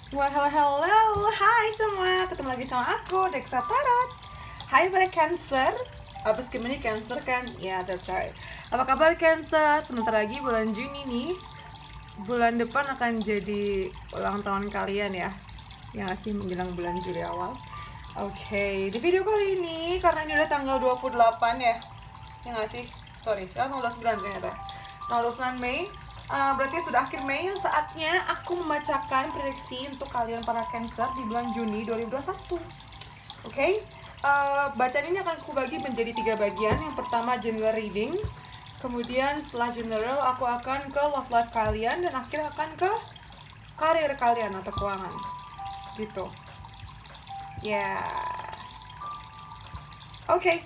Well, hello, hai semua, ketemu lagi sama aku, Dexa Tarot. Hai para Cancer, abis gimana Cancer kan? Ya, yeah, that's right. Apa kabar Cancer? Sebentar lagi bulan Juni nih, bulan depan akan jadi ulang tahun kalian ya, yang masih menjelang bulan Juli awal. Oke, di video kali ini, karena ini udah tanggal 28 ya, ya nggak sih? Sorry, sekarang tanggal 29 ternyata. Tanggal 29 Mei. Berarti sudah akhir Mei, saatnya aku membacakan prediksi untuk kalian para Cancer di bulan Juni 2021. Oke, bacaan ini akan aku bagi menjadi 3 bagian. Yang pertama general reading, kemudian setelah general aku akan ke love life kalian, dan akhirnya akan ke karir kalian atau keuangan gitu ya. Oke.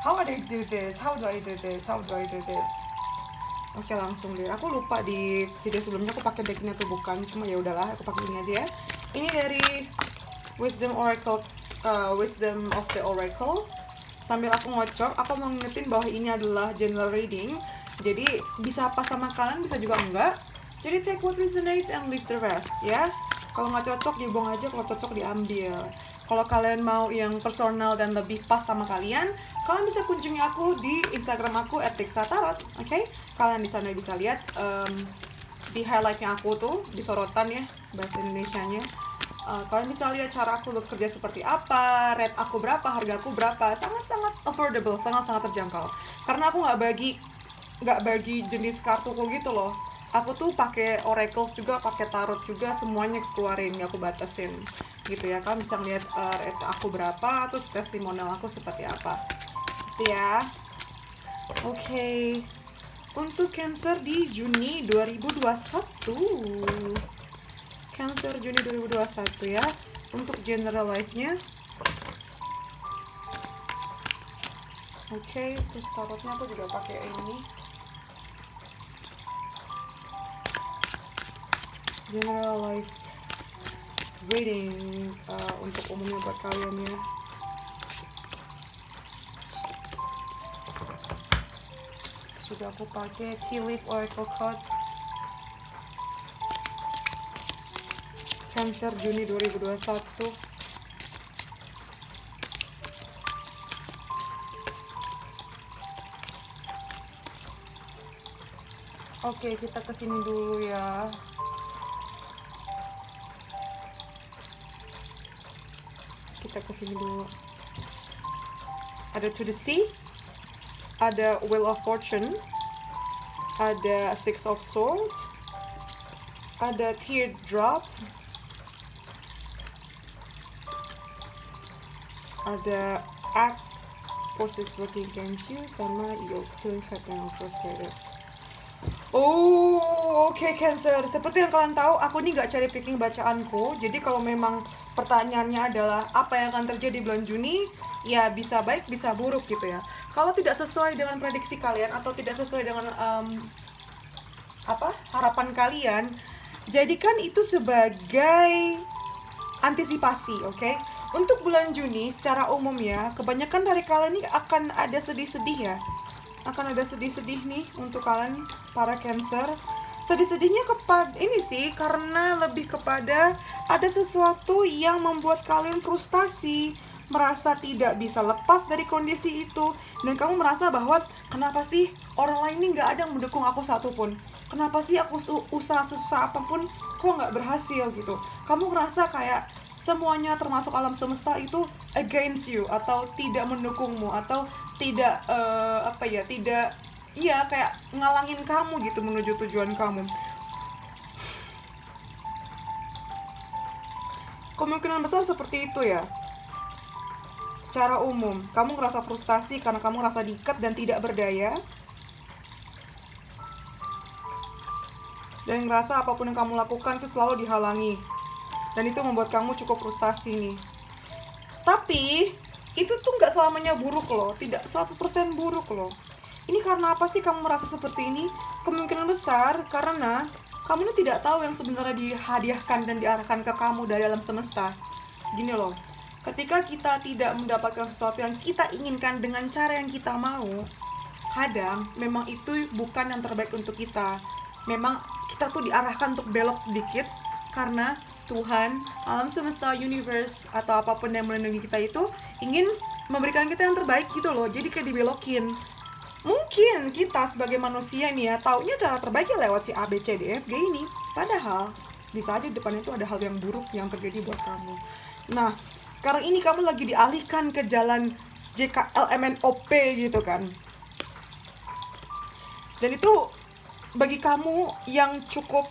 How do I do this? How do I do this? How do I do this? Oke, langsung deh. Aku lupa di video sebelumnya aku pakai decknya tuh bukan, cuma ya udahlah aku pakai ini aja ya. Ini dari Wisdom Oracle, Wisdom of the Oracle. Sambil aku ngocok, aku mau ngingetin bahwa ini adalah general reading. Jadi bisa pas sama kalian, bisa juga enggak. Jadi take what resonates and leave the rest ya. Kalau nggak cocok dibuang aja, kalau cocok diambil. Kalau kalian mau yang personal dan lebih pas sama kalian, kalian bisa kunjungi aku di Instagram aku @dextratarot, oke? Kalian di sana bisa lihat di highlightnya aku tuh, di sorotan ya, bahasa Indonesianya. Kalian bisa lihat cara aku bekerja seperti apa, rate aku berapa, harga aku berapa, sangat-sangat affordable, sangat-sangat terjangkau. Karena aku nggak bagi jenis kartuku gitu loh. Aku tuh pakai oracles juga, pakai tarot juga, semuanya keluarin, nggak aku batasin gitu ya. Kalian bisa lihat rate aku berapa, terus testimonial aku seperti apa gitu ya. Oke. Untuk Cancer di Juni 2021, Cancer Juni 2021 ya. Untuk general life-nya, oke, terus tarotnya aku juga pakai ini, general life reading, untuk umumnya buat kalian ya. Sudah aku pakai Tea Leaf Oracle Cards Cancer Juni 2021. Oke, kita kesini dulu ya. Kita kesini dulu. Ada To the Sea, ada Wheel of Fortune, ada Six of Swords, ada Teardrops, ada Axe, Forces Working Against You, sama Yoke, Feeling Trapped and Frustrated. Oh, oke Cancer. Seperti yang kalian tahu, aku nih nggak cherry picking bacaanku. Jadi kalau memang pertanyaannya adalah apa yang akan terjadi bulan Juni, ya bisa baik, bisa buruk gitu ya. Kalau tidak sesuai dengan prediksi kalian atau tidak sesuai dengan harapan kalian, jadikan itu sebagai antisipasi, oke? Untuk bulan Juni secara umum ya, kebanyakan dari kalian ini akan ada sedih-sedih ya. Akan ada sedih-sedih nih untuk kalian para Cancer. Sedih-sedihnya kepada ini sih, karena lebih kepada ada sesuatu yang membuat kalian frustasi, merasa tidak bisa lepas dari kondisi itu, dan kamu merasa bahwa kenapa sih orang lain ini nggak ada yang mendukung aku satupun, kenapa sih aku usaha sesusah apapun kok nggak berhasil gitu. Kamu ngerasa kayak semuanya termasuk alam semesta itu against you, atau tidak mendukungmu, atau tidak tidak kayak ngalangin kamu gitu menuju tujuan kamu. Kemungkinan besar seperti itu ya. Secara umum, kamu ngerasa frustasi karena kamu ngerasa diikat dan tidak berdaya, dan ngerasa apapun yang kamu lakukan itu selalu dihalangi, dan itu membuat kamu cukup frustasi nih. Tapi itu tuh nggak selamanya buruk loh, tidak 100% buruk loh. Ini karena apa sih kamu merasa seperti ini? Kemungkinan besar karena kamu ini tidak tahu yang sebenarnya dihadiahkan dan diarahkan ke kamu dari alam semesta. Gini loh, ketika kita tidak mendapatkan sesuatu yang kita inginkan dengan cara yang kita mau, kadang memang itu bukan yang terbaik untuk kita. Memang kita tuh diarahkan untuk belok sedikit karena Tuhan, alam semesta, universe, atau apapun yang melindungi kita itu ingin memberikan kita yang terbaik gitu loh. Jadi kayak dibelokin. Mungkin kita sebagai manusia nih ya, taunya cara terbaiknya lewat si A, B, C, D, F, G ini. Padahal bisa aja di depan itu ada hal yang buruk yang terjadi buat kamu. Nah, sekarang ini kamu lagi dialihkan ke jalan JKLMNOP gitu kan. Dan itu bagi kamu yang cukup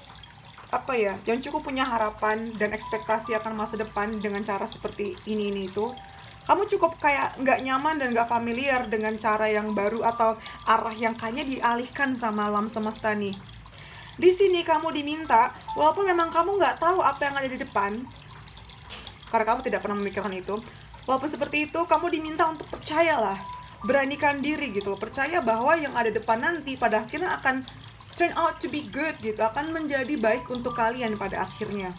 yang cukup punya harapan dan ekspektasi akan masa depan dengan cara seperti ini itu, kamu cukup kayak nggak nyaman dan nggak familiar dengan cara yang baru atau arah yang kayaknya dialihkan sama alam semesta nih. Di sini kamu diminta, walaupun memang kamu nggak tahu apa yang ada di depan, karena kamu tidak pernah memikirkan itu, walaupun seperti itu, kamu diminta untuk percayalah, beranikan diri gitu, percaya bahwa yang ada depan nanti pada akhirnya akan turn out to be good gitu, akan menjadi baik untuk kalian pada akhirnya.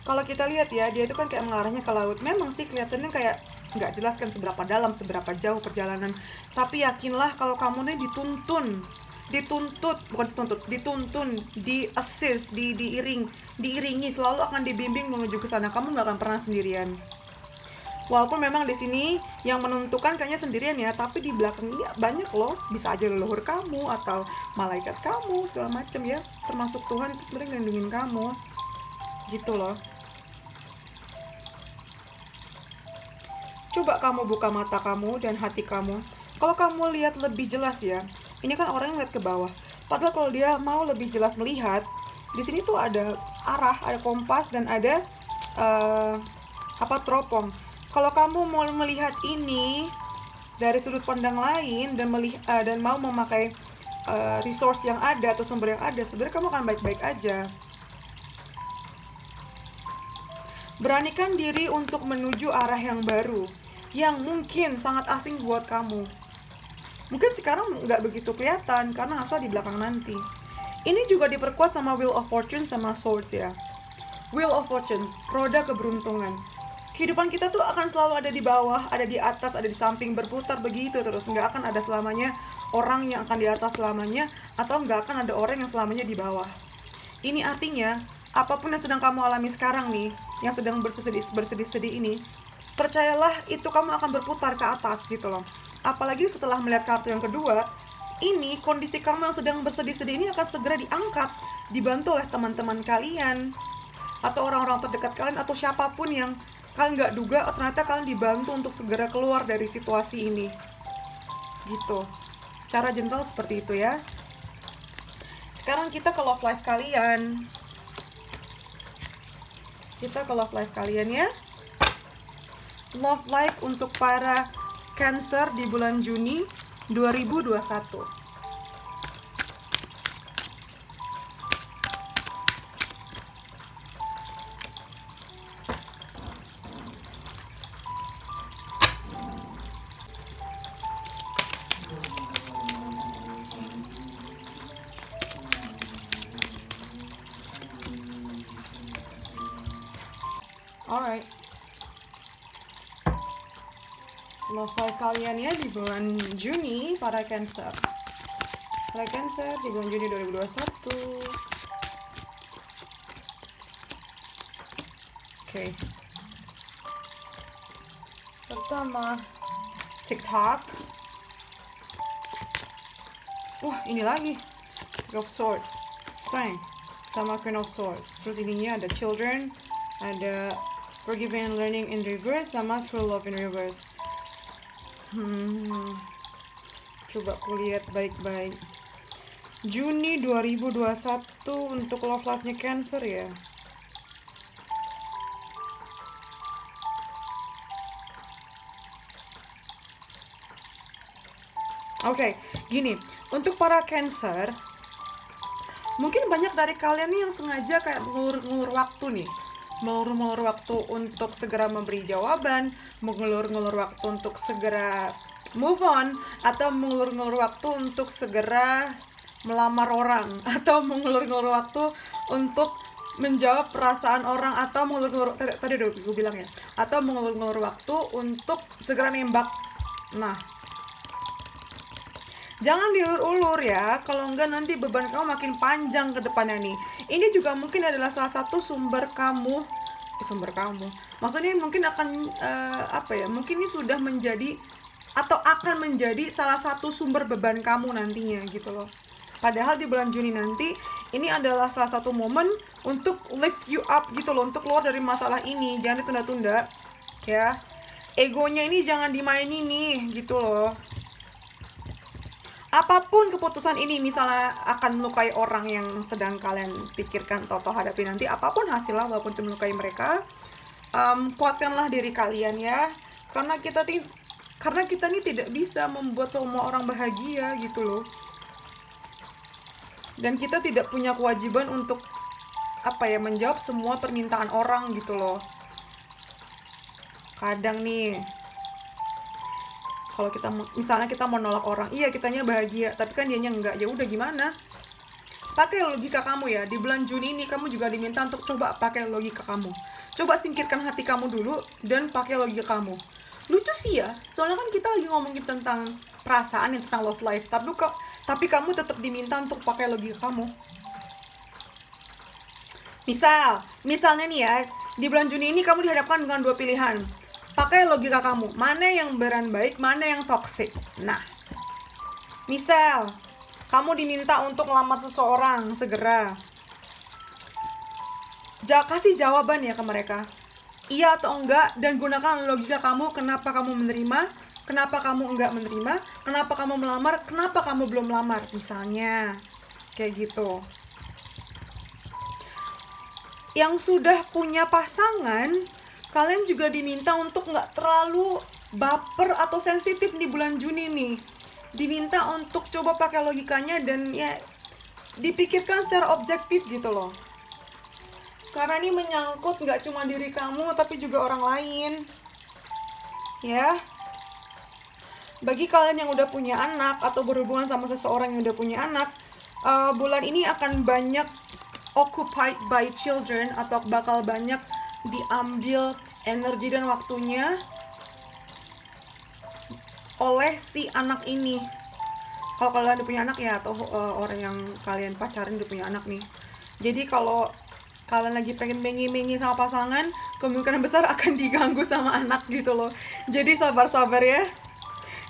Kalau kita lihat ya, dia itu kan kayak mengarahnya ke laut. Memang sih kelihatannya kayak nggak jelas kan seberapa dalam, seberapa jauh perjalanan. Tapi yakinlah kalau kamu nih dituntun, di-assist, diiringi, selalu akan dibimbing menuju ke sana. Kamu nggak akan pernah sendirian. Walaupun memang di sini yang menentukan kayaknya sendirian ya, tapi di belakangnya banyak loh, bisa aja leluhur kamu atau malaikat kamu segala macam ya, termasuk Tuhan itu sebenarnya ngelindungin kamu, gitu loh. Coba kamu buka mata kamu dan hati kamu. Kalau kamu lihat lebih jelas ya, ini kan orang yang lihat ke bawah. Padahal kalau dia mau lebih jelas melihat, di sini tuh ada arah, ada kompas dan ada teropong. Kalau kamu mau melihat ini dari sudut pandang lain dan mau memakai resource yang ada atau sumber yang ada, sebenarnya kamu akan baik-baik aja. Beranikan diri untuk menuju arah yang baru, yang mungkin sangat asing buat kamu. Mungkin sekarang nggak begitu kelihatan karena asal di belakang nanti. Ini juga diperkuat sama Wheel of Fortune sama Swords ya. Wheel of Fortune, roda keberuntungan. Kehidupan kita tuh akan selalu ada di bawah, ada di atas, ada di samping, berputar begitu terus. Nggak akan ada selamanya orang yang akan di atas selamanya, atau nggak akan ada orang yang selamanya di bawah. Ini artinya, apapun yang sedang kamu alami sekarang nih, yang sedang bersedih-sedih ini, percayalah itu kamu akan berputar ke atas gitu loh. Apalagi setelah melihat kartu yang kedua, ini kondisi kamu yang sedang bersedih-sedih ini akan segera diangkat, dibantu oleh teman-teman kalian, atau orang-orang terdekat kalian, atau siapapun yang kalian nggak duga, ternyata kalian dibantu untuk segera keluar dari situasi ini gitu. Secara general seperti itu ya. Sekarang kita ke love life kalian. Ya. Love life untuk para Cancer di bulan Juni 2021. Alright, love life kalian ya di bulan Juni para Cancer. Para Cancer di bulan Juni 2021. Oke. Pertama, TikTok. Wah, ini lagi. King of Swords, Strength, sama Queen of Swords. Terus ininya ada Children, ada Forgiving and Learning in reverse, sama True Love in reverse. Coba kulihat baik-baik. Juni 2021 untuk love life-nya Cancer ya. Oke, gini. Untuk para Cancer, mungkin banyak dari kalian nih yang sengaja kayak ngulur waktu nih. Mengulur waktu untuk segera memberi jawaban, mengulur waktu untuk segera move on, atau mengulur waktu untuk segera melamar orang, atau mengulur waktu untuk menjawab perasaan orang, atau mengulur tadi udah gue bilang ya, atau mengulur waktu untuk segera nembak. Nah, Jangan diulur-ulur ya, kalau enggak nanti beban kamu makin panjang ke depannya nih. Ini juga mungkin adalah salah satu sumber kamu, maksudnya mungkin akan apa ya, mungkin ini sudah menjadi atau akan menjadi salah satu sumber beban kamu nantinya gitu loh. Padahal di bulan Juni nanti ini adalah salah satu momen untuk lift you up gitu loh, untuk keluar dari masalah ini. Jangan ditunda-tunda ya, egonya ini jangan dimainin nih gitu loh. Apapun keputusan ini, misalnya akan melukai orang yang sedang kalian pikirkan atau hadapi nanti, apapun hasilnya, walaupun itu melukai mereka, kuatkanlah diri kalian ya, karena kita ini tidak bisa membuat semua orang bahagia gitu loh, dan kita tidak punya kewajiban untuk apa ya, menjawab semua permintaan orang gitu loh. Kadang nih, kalau kita misalnya kita mau nolak orang, iya kitanya bahagia tapi kan dianya enggak, ya udah gimana? Pakai logika kamu ya. Di bulan Juni ini kamu juga diminta untuk coba pakai logika kamu. Coba singkirkan hati kamu dulu dan pakai logika kamu. Lucu sih ya, soalnya kan kita lagi ngomongin tentang perasaan, tentang love life, tapi kamu tetap diminta untuk pakai logika kamu. Misalnya nih ya, di bulan Juni ini kamu dihadapkan dengan dua pilihan. Pakai logika kamu, mana yang beran baik, mana yang toksik. Nah, misal kamu diminta untuk melamar seseorang segera, kasih jawaban ya ke mereka, iya atau enggak, dan gunakan logika kamu. Kenapa kamu menerima, kenapa kamu enggak menerima, kenapa kamu melamar, kenapa kamu belum melamar, misalnya kayak gitu. Yang sudah punya pasangan, kalian juga diminta untuk nggak terlalu baper atau sensitif di bulan Juni nih. Diminta untuk coba pakai logikanya dan ya dipikirkan secara objektif gitu loh. Karena ini menyangkut nggak cuma diri kamu tapi juga orang lain. Ya. Bagi kalian yang udah punya anak atau berhubungan sama seseorang yang udah punya anak, bulan ini akan banyak occupied by children atau bakal banyak diambil energi dan waktunya oleh si anak ini. Kalau kalian udah punya anak ya, atau orang yang kalian pacarin udah punya anak nih. Jadi kalau kalian lagi pengen mengi-mengi sama pasangan, kemungkinan besar akan diganggu sama anak gitu loh. Jadi sabar-sabar ya.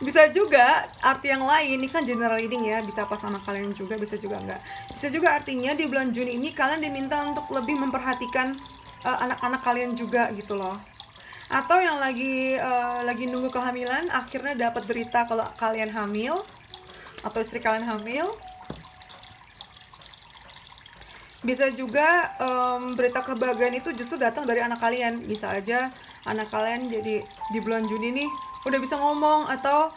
Bisa juga arti yang lain, ini kan general reading ya, bisa pas sama kalian juga, bisa juga enggak. Bisa juga artinya di bulan Juni ini kalian diminta untuk lebih memperhatikan anak-anak kalian juga gitu loh. Atau yang lagi nunggu kehamilan, akhirnya dapat berita kalau kalian hamil atau istri kalian hamil. Bisa juga berita kebahagiaan itu justru datang dari anak kalian. Bisa aja anak kalian jadi di bulan Juni nih udah bisa ngomong, atau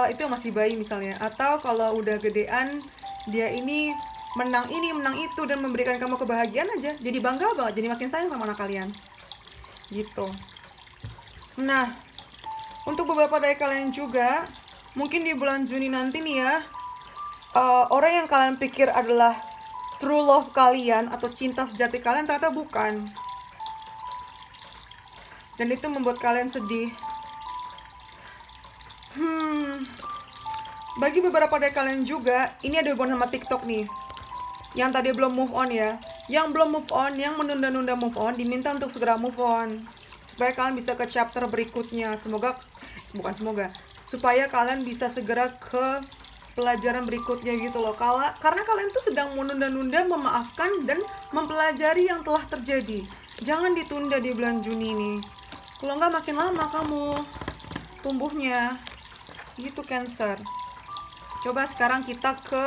itu yang masih bayi misalnya, atau kalau udah gedean dia ini menang itu dan memberikan kamu kebahagiaan aja, jadi bangga banget, jadi makin sayang sama anak kalian gitu. Nah, untuk beberapa dari kalian juga mungkin di bulan Juni nanti nih ya, orang yang kalian pikir adalah true love kalian atau cinta sejati kalian ternyata bukan, dan itu membuat kalian sedih. Bagi beberapa dari kalian juga ini ada hubungan sama TikTok nih, yang tadi belum move on ya, yang belum move on, yang menunda-nunda move on, diminta untuk segera move on supaya kalian bisa ke chapter berikutnya. Supaya kalian bisa segera ke pelajaran berikutnya gitu loh. Karena kalian tuh sedang menunda-nunda memaafkan dan mempelajari yang telah terjadi. Jangan ditunda di bulan Juni nih, kalau nggak makin lama kamu tumbuhnya gitu, Cancer. Coba sekarang kita ke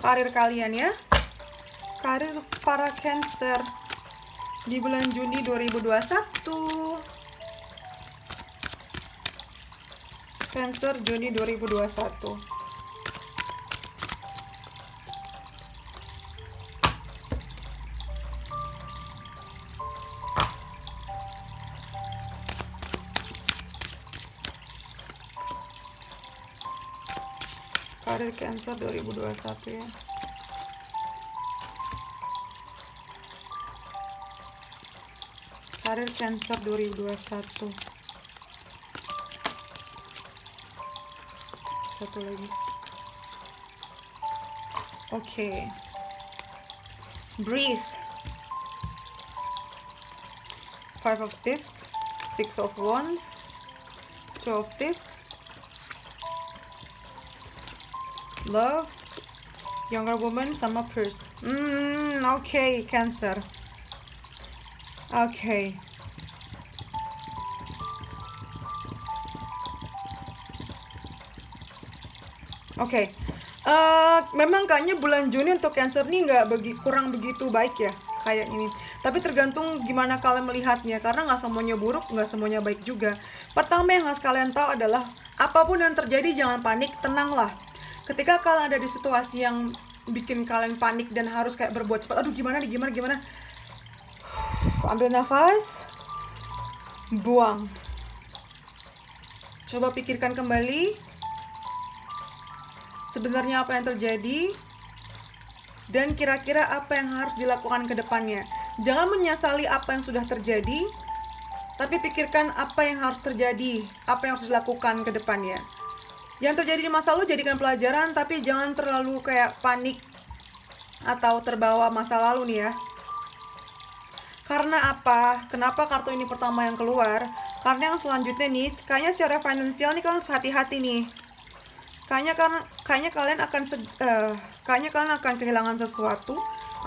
karir kalian ya. Karir para Cancer di bulan Juni 2021. Cancer Juni 2021. Karir Cancer 2021 ya. Karir Cancer 2021. satu lagi. Oke. Breathe. 5 of disc, 6 of wands, 2 of disc, love, younger woman sama purse. Oke, Cancer. Oke. Oke. Memang kayaknya bulan Juni untuk Cancer nih kurang begitu baik ya kayak ini. Tapi tergantung gimana kalian melihatnya, karena nggak semuanya buruk, nggak semuanya baik juga. Pertama yang harus kalian tahu adalah apapun yang terjadi jangan panik, tenanglah. Ketika kalian ada di situasi yang bikin kalian panik dan harus kayak berbuat cepat, aduh gimana nih, gimana. Ambil nafas, buang. Coba pikirkan kembali sebenarnya apa yang terjadi dan kira-kira apa yang harus dilakukan ke depannya. Jangan menyesali apa yang sudah terjadi, tapi pikirkan apa yang harus terjadi, apa yang harus dilakukan ke depannya. Yang terjadi di masa lalu jadikan pelajaran, tapi jangan terlalu kayak panik atau terbawa masa lalu nih ya. Karena apa? Kenapa kartu ini pertama yang keluar? Karena yang selanjutnya nih, kayaknya secara finansial nih kalian harus hati-hati nih. Kayaknya kalian akan kehilangan sesuatu,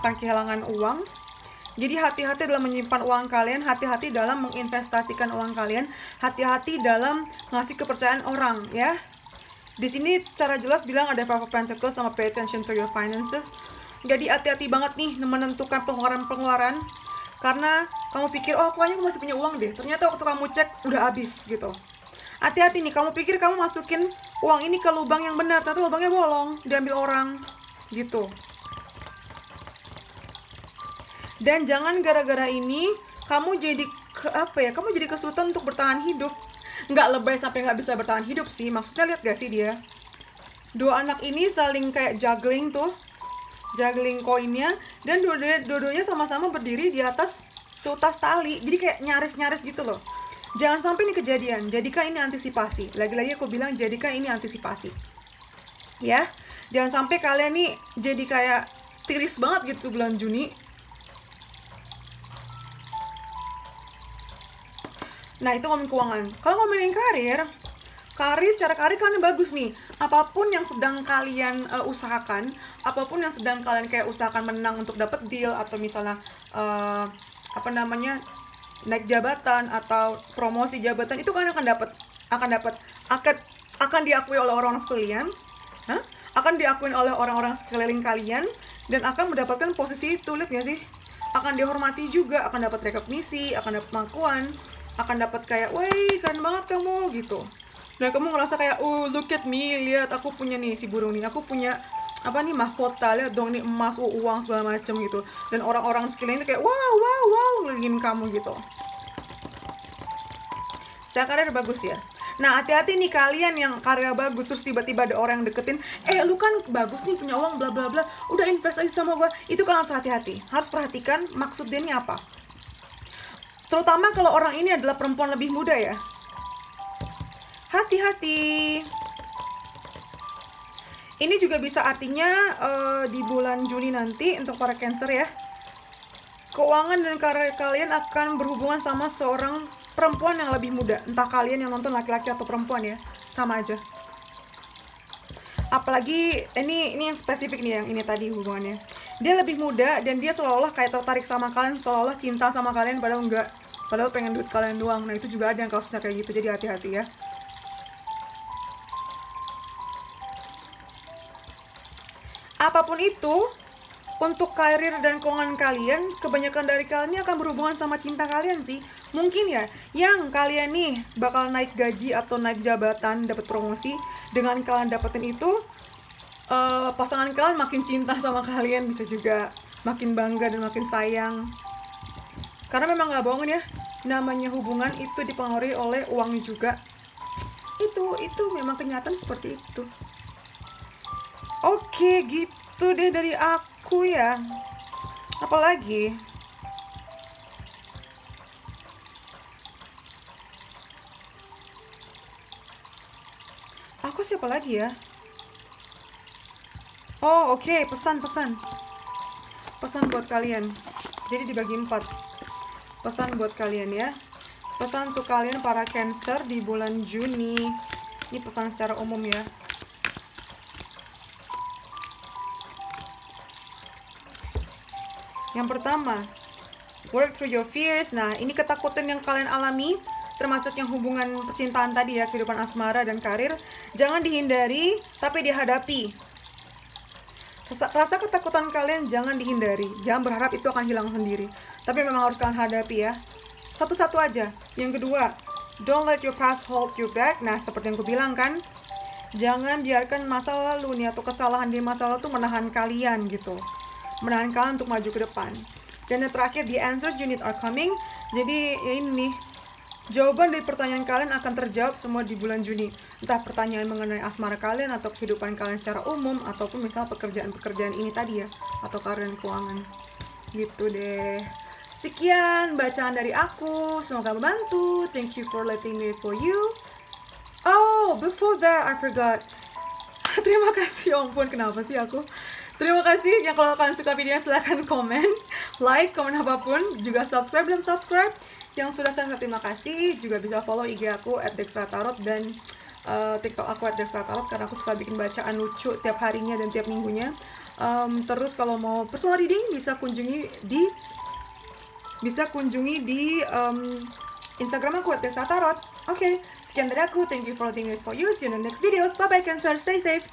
akan kehilangan uang. Jadi hati-hati dalam menyimpan uang kalian, hati-hati dalam menginvestasikan uang kalian, hati-hati dalam ngasih kepercayaan orang ya. Di sini secara jelas bilang ada Five of Pentacles sama pay attention to your finances. Jadi hati-hati banget nih menentukan pengeluaran-pengeluaran, karena kamu pikir, oh kayaknya aku masih punya uang deh. Ternyata waktu kamu cek udah habis gitu. Hati-hati nih, kamu pikir kamu masukin uang ini ke lubang yang benar, ternyata lubangnya bolong, diambil orang gitu. Dan jangan gara-gara ini kamu jadi kamu jadi kesulitan untuk bertahan hidup. Nggak lebay sampai nggak bisa bertahan hidup sih. Maksudnya lihat gak sih dia? Dua anak ini saling kayak juggling koinnya, dan dua-duanya sama-sama berdiri di atas seutas tali. Jadi kayak nyaris-nyaris gitu loh. Jangan sampai ini kejadian. Jadikan ini antisipasi. Lagi-lagi aku bilang jadikan ini antisipasi. Ya, jangan sampai kalian nih jadi kayak tiris banget gitu bulan Juni. Nah itu ngomongin keuangan. Kalau ngomongin karir secara karir kalian bagus nih. Apapun yang sedang kalian usahakan, apapun yang sedang kalian kayak usahakan menang untuk dapat deal, atau misalnya naik jabatan atau promosi jabatan, itu kalian akan diakui oleh orang-orang sekalian, akan diakui oleh orang-orang sekeliling kalian, dan akan mendapatkan posisi itu. Lihat gak sih? Akan dihormati juga, akan dapat rekognisi, akan dapat pengakuan, akan dapat kayak, woi keren banget kamu gitu. Dan kamu ngerasa kayak, oh look at me, lihat aku punya nih si burung nih, aku punya mahkota, lihat dong nih emas, uang segala macem gitu. Dan orang-orang sekeliling itu kayak wow ngelilingin kamu gitu. Saya karir bagus ya. Nah hati-hati nih kalian yang karirnya bagus terus tiba-tiba ada orang yang deketin, lu kan bagus nih punya uang bla bla bla, udah investasi sama gua. Itu kan harus hati-hati, harus perhatikan maksud dia ini apa. Terutama kalau orang ini adalah perempuan lebih muda ya. Hati-hati. Ini juga bisa artinya di bulan Juni nanti untuk para Cancer ya, keuangan dan karir kalian akan berhubungan sama seorang perempuan yang lebih muda. Entah kalian yang nonton laki-laki atau perempuan ya, sama aja. Apalagi ini yang spesifik nih, yang ini tadi hubungannya. Dia lebih muda dan dia seolah-olah kayak tertarik sama kalian, seolah-olah cinta sama kalian, padahal enggak. Padahal pengen duit kalian doang. Nah itu juga ada yang kasusnya kayak gitu, jadi hati-hati ya. Apapun itu, untuk karir dan keuangan kalian, kebanyakan dari kalian ini akan berhubungan sama cinta kalian sih. Mungkin ya, yang kalian nih bakal naik gaji atau naik jabatan, dapat promosi. Dengan kalian dapetin itu, pasangan kalian makin cinta sama kalian, bisa juga makin bangga dan makin sayang. Karena memang gak bohong ya, namanya hubungan itu dipengaruhi oleh uang juga. Itu memang kenyataan seperti itu. Oke, gitu deh dari aku ya. Apalagi? Aku kasih apa lagi ya? Oh oke, pesan buat kalian. Jadi dibagi 4. Pesan buat kalian ya. Pesan untuk kalian para Cancer di bulan Juni. Ini pesan secara umum ya. Yang pertama, work through your fears. Nah, ini ketakutan yang kalian alami, termasuk yang hubungan percintaan tadi ya, kehidupan asmara dan karir. Jangan dihindari, tapi dihadapi. Rasa ketakutan kalian jangan dihindari. Jangan berharap itu akan hilang sendiri. Tapi memang harus kalian hadapi ya. Satu-satu aja. Yang kedua, don't let your past hold you back. Nah, seperti yang gue bilang kan, jangan biarkan masa lalu nih atau kesalahan di masa lalu tuh menahan kalian gitu. Menahan kalian untuk maju ke depan. Dan yang terakhir, the answers you need are coming. Jadi ini nih, jawaban dari pertanyaan kalian akan terjawab semua di bulan Juni. Entah pertanyaan mengenai asmara kalian atau kehidupan kalian secara umum, ataupun misal pekerjaan-pekerjaan ini tadi ya, atau karir dan keuangan. Gitu deh. Sekian bacaan dari aku, semoga membantu. Thank you for letting me read for you. Oh, before that I forgot. Terima kasih, ampun kenapa sih aku. Terima kasih yang kalau kalian suka videonya silahkan komen, like, komen apapun, juga subscribe belum subscribe. Yang sudah subscribe terima kasih, juga bisa follow IG aku @dextratarot dan TikTok aku @dextratarot karena aku suka bikin bacaan lucu tiap harinya dan tiap minggunya. Terus kalau mau personal reading bisa kunjungi di Instagram aku @dextratarot. Oke, sekian dari aku. Thank you for letting me read for you. See you in the next videos. Bye bye Cancer, stay safe.